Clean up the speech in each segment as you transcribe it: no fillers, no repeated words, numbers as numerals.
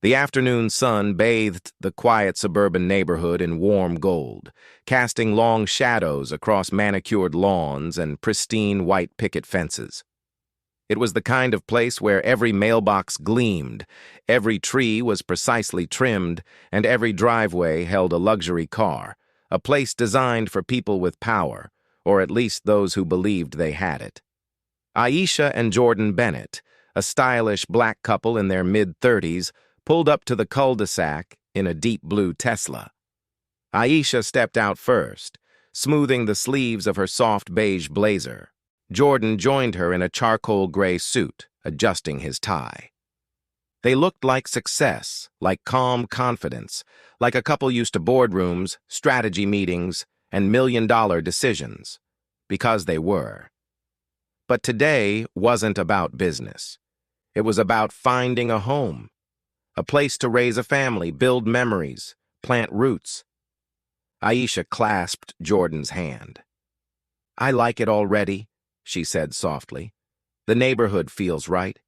The afternoon sun bathed the quiet suburban neighborhood in warm gold, casting long shadows across manicured lawns and pristine white picket fences. It was the kind of place where every mailbox gleamed, every tree was precisely trimmed, and every driveway held a luxury car, a place designed for people with power, or at least those who believed they had it. Aisha and Jordan Bennett, a stylish black couple in their mid-30s, pulled up to the cul-de-sac in a deep blue Tesla. Aisha stepped out first, smoothing the sleeves of her soft beige blazer. Jordan joined her in a charcoal gray suit, adjusting his tie. They looked like success, like calm confidence, like a couple used to boardrooms, strategy meetings, and million-dollar decisions, because they were. But today wasn't about business. It was about finding a home, a place to raise a family, build memories, plant roots. Aisha clasped Jordan's hand. "I like it already," she said softly. "The neighborhood feels right."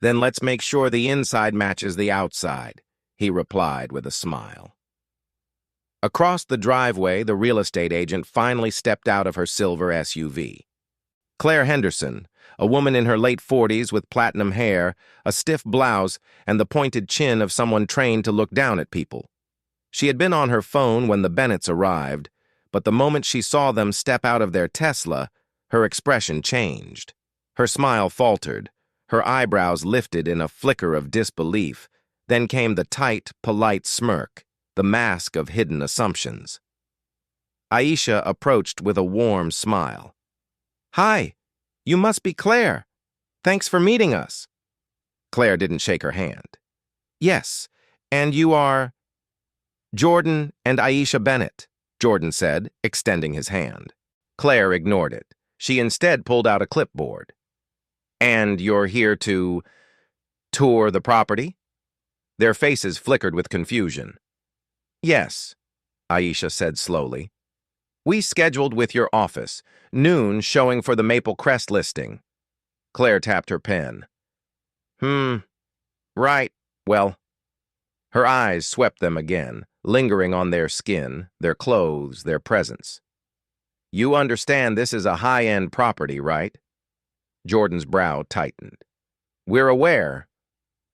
"Then let's make sure the inside matches the outside," he replied with a smile. Across the driveway, the real estate agent finally stepped out of her silver SUV. Claire Henderson, a woman in her late 40s with platinum hair, a stiff blouse, and the pointed chin of someone trained to look down at people. She had been on her phone when the Bennetts arrived, but the moment she saw them step out of their Tesla, her expression changed. Her smile faltered, her eyebrows lifted in a flicker of disbelief. Then came the tight, polite smirk, the mask of hidden assumptions. Aisha approached with a warm smile. "Hi, you must be Claire. Thanks for meeting us." Claire didn't shake her hand. "Yes, and you are—" "Jordan and Aisha Bennett," Jordan said, extending his hand. Claire ignored it. She instead pulled out a clipboard. "And you're here to tour the property?" Their faces flickered with confusion. "Yes," Aisha said slowly. "We scheduled with your office, noon showing for the Maple Crest listing." Claire tapped her pen. Right, well." Her eyes swept them again, lingering on their skin, their clothes, their presence. "You understand this is a high-end property, right?" Jordan's brow tightened. "We're aware."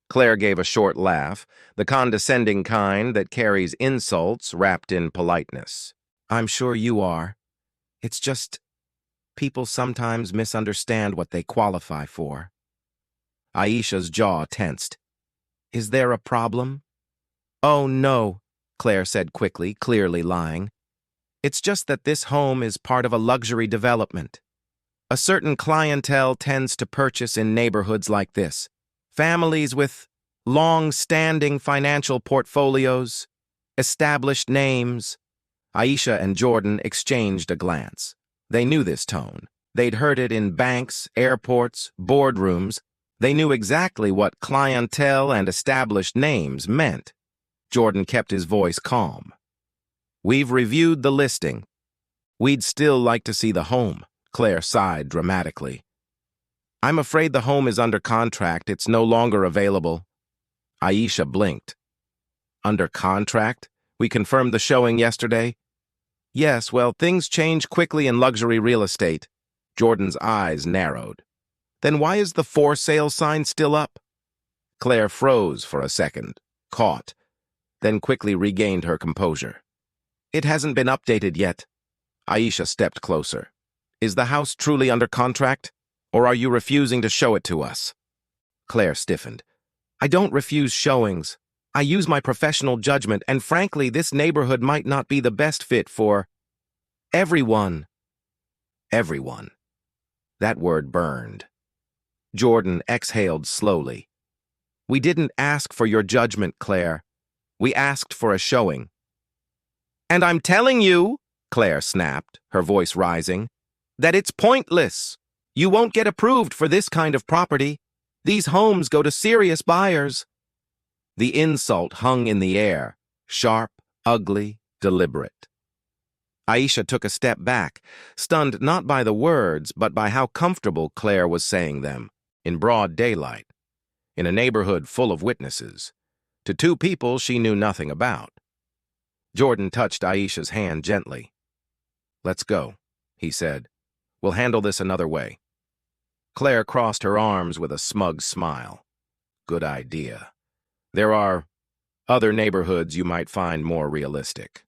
Claire gave a short laugh, the condescending kind that carries insults wrapped in politeness. "I'm sure you are. It's just, people sometimes misunderstand what they qualify for." Aisha's jaw tensed. "Is there a problem?" "Oh, no," Claire said quickly, clearly lying. "It's just that this home is part of a luxury development. A certain clientele tends to purchase in neighborhoods like this. Families with long-standing financial portfolios, established names." Aisha and Jordan exchanged a glance. They knew this tone. They'd heard it in banks, airports, boardrooms. They knew exactly what clientele and established names meant. Jordan kept his voice calm. "We've reviewed the listing. We'd still like to see the home," Claire sighed dramatically. "I'm afraid the home is under contract. It's no longer available." Aisha blinked. "Under contract? We confirmed the showing yesterday?" "Yes, well, things change quickly in luxury real estate." Jordan's eyes narrowed. "Then why is the for sale sign still up?" Claire froze for a second, caught, then quickly regained her composure. "It hasn't been updated yet." Aisha stepped closer. "Is the house truly under contract, or are you refusing to show it to us?" Claire stiffened. "I don't refuse showings. I use my professional judgment, and frankly, this neighborhood might not be the best fit for everyone." Everyone. That word burned. Jordan exhaled slowly. "We didn't ask for your judgment, Claire. We asked for a showing." "And I'm telling you," Claire snapped, her voice rising, "that it's pointless. You won't get approved for this kind of property. These homes go to serious buyers." The insult hung in the air, sharp, ugly, deliberate. Aisha took a step back, stunned not by the words, but by how comfortable Claire was saying them, in broad daylight, in a neighborhood full of witnesses. to two people she knew nothing about. Jordan touched Aisha's hand gently. "Let's go," he said. "We'll handle this another way." Claire crossed her arms with a smug smile. "Good idea. There are other neighborhoods you might find more realistic."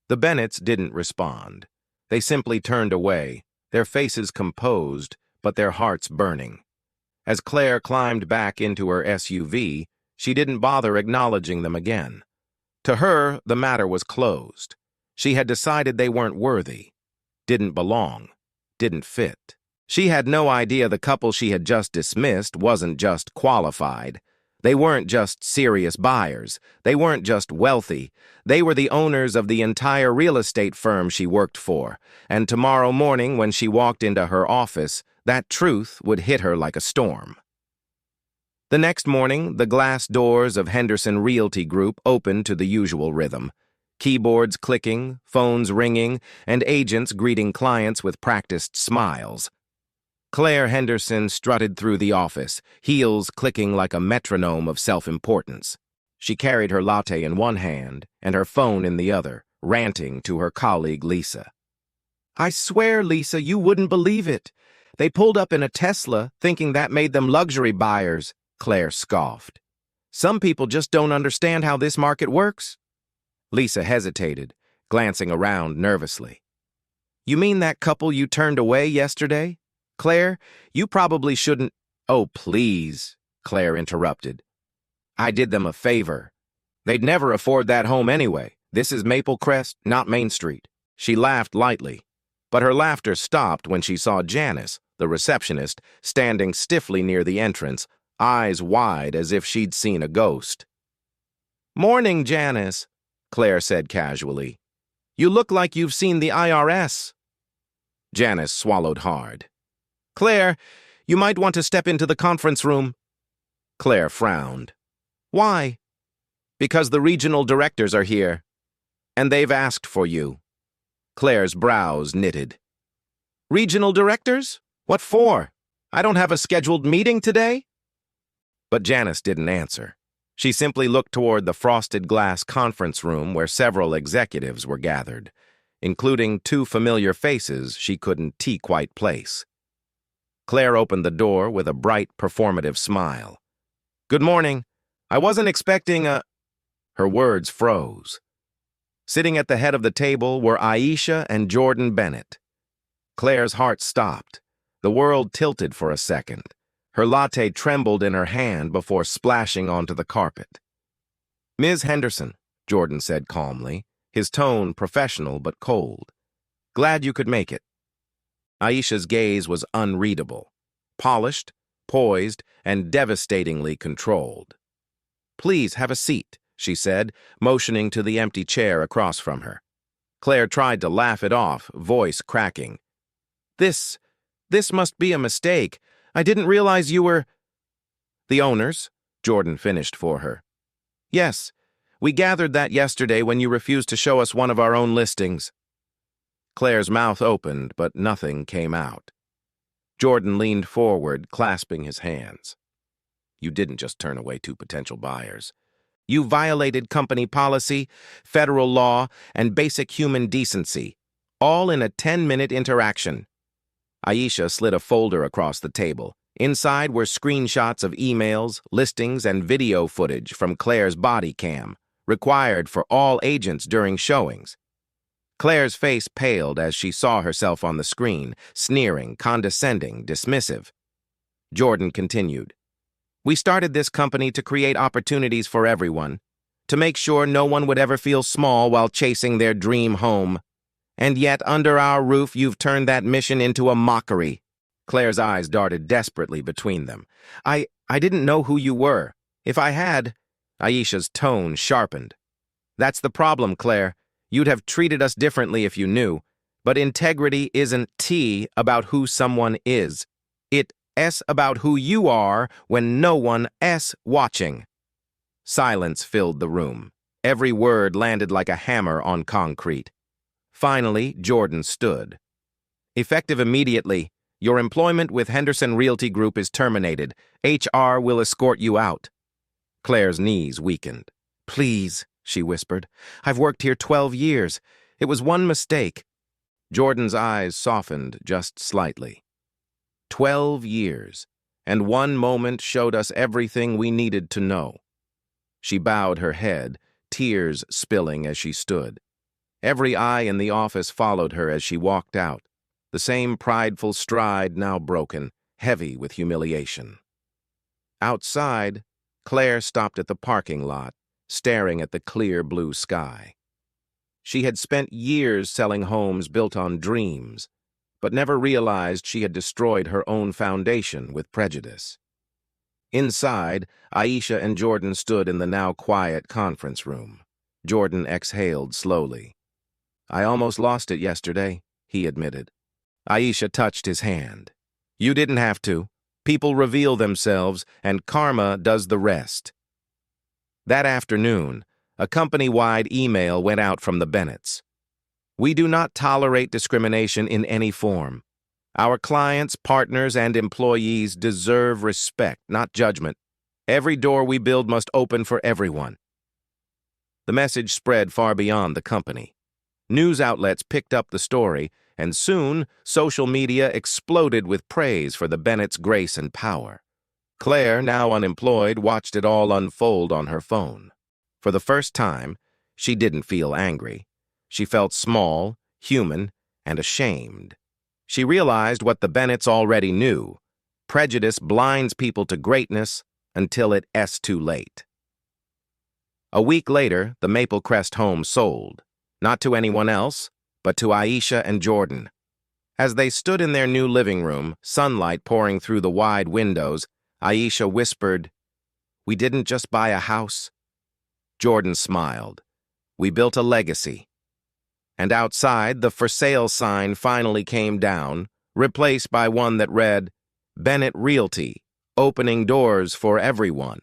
The Bennetts didn't respond. They simply turned away, their faces composed, but their hearts burning. As Claire climbed back into her SUV, she didn't bother acknowledging them again. To her, the matter was closed. She had decided they weren't worthy, didn't belong, didn't fit. She had no idea the couple she had just dismissed wasn't just qualified. They weren't just serious buyers. They weren't just wealthy. They were the owners of the entire real estate firm she worked for, and tomorrow morning when she walked into her office, that truth would hit her like a storm. The next morning, the glass doors of Henderson Realty Group opened to the usual rhythm. Keyboards clicking, phones ringing, and agents greeting clients with practiced smiles. Claire Henderson strutted through the office, heels clicking like a metronome of self-importance. She carried her latte in one hand and her phone in the other, ranting to her colleague Lisa. "I swear, Lisa, you wouldn't believe it. They pulled up in a Tesla, thinking that made them luxury buyers," Claire scoffed. "Some people just don't understand how this market works." Lisa hesitated, glancing around nervously. "You mean that couple you turned away yesterday? Claire, you probably shouldn't—" "Oh, please," Claire interrupted. "I did them a favor. They'd never afford that home anyway. This is Maple Crest, not Main Street." She laughed lightly, but her laughter stopped when she saw Janice, the receptionist, standing stiffly near the entrance, eyes wide as if she'd seen a ghost. "Morning, Janice," Claire said casually. "You look like you've seen the IRS." Janice swallowed hard. "Claire, you might want to step into the conference room." Claire frowned. "Why?" "Because the regional directors are here, and they've asked for you." Claire's brows knitted. "Regional directors? What for? I don't have a scheduled meeting today." But Janice didn't answer. She simply looked toward the frosted glass conference room where several executives were gathered, including two familiar faces she couldn't quite place. Claire opened the door with a bright, performative smile. "Good morning. I wasn't expecting a—" Her words froze. Sitting at the head of the table were Aisha and Jordan Bennett. Claire's heart stopped. The world tilted for a second. Her latte trembled in her hand before splashing onto the carpet. "Ms. Henderson," Jordan said calmly, his tone professional but cold. "Glad you could make it." Aisha's gaze was unreadable, polished, poised, and devastatingly controlled. "Please have a seat," she said, motioning to the empty chair across from her. Claire tried to laugh it off, voice cracking. This must be a mistake. I didn't realize you were—" "The owners," Jordan finished for her. "Yes, we gathered that yesterday when you refused to show us one of our own listings." Claire's mouth opened, but nothing came out. Jordan leaned forward, clasping his hands. "You didn't just turn away two potential buyers. You violated company policy, federal law, and basic human decency, all in a 10-minute interaction." Aisha slid a folder across the table. Inside were screenshots of emails, listings, and video footage from Claire's body cam, required for all agents during showings. Claire's face paled as she saw herself on the screen, sneering, condescending, dismissive. Jordan continued. "We started this company to create opportunities for everyone, to make sure no one would ever feel small while chasing their dream home. And yet, under our roof, you've turned that mission into a mockery." Claire's eyes darted desperately between them. I didn't know who you were. If I had—" Aisha's tone sharpened. "That's the problem, Claire. You'd have treated us differently if you knew. But integrity isn't about who someone is. It's about who you are when no one is watching." Silence filled the room. Every word landed like a hammer on concrete. Finally, Jordan stood. "Effective immediately, your employment with Henderson Realty Group is terminated. HR will escort you out." Claire's knees weakened. "Please," she whispered. "I've worked here 12 years. It was one mistake." Jordan's eyes softened just slightly. 12 years, and one moment showed us everything we needed to know. She bowed her head, tears spilling as she stood. Every eye in the office followed her as she walked out, the same prideful stride now broken, heavy with humiliation. Outside, Claire stopped at the parking lot, staring at the clear blue sky. She had spent years selling homes built on dreams, but never realized she had destroyed her own foundation with prejudice. Inside, Aisha and Jordan stood in the now quiet conference room. Jordan exhaled slowly. "I almost lost it yesterday," he admitted. Aisha touched his hand. "You didn't have to. People reveal themselves, and karma does the rest." That afternoon, a company-wide email went out from the Bennetts. "We do not tolerate discrimination in any form. Our clients, partners, and employees deserve respect, not judgment. Every door we build must open for everyone." The message spread far beyond the company. News outlets picked up the story, and soon social media exploded with praise for the Bennetts' grace and power. Claire, now unemployed, watched it all unfold on her phone. For the first time, she didn't feel angry. She felt small, human, and ashamed. She realized what the Bennetts already knew. Prejudice blinds people to greatness until it's too late. A week later, the Maple Crest home sold. Not to anyone else, but to Aisha and Jordan. As they stood in their new living room, sunlight pouring through the wide windows, Aisha whispered, "We didn't just buy a house." Jordan smiled. "We built a legacy." And outside, the for sale sign finally came down, replaced by one that read, "Bennett Realty, opening doors for everyone."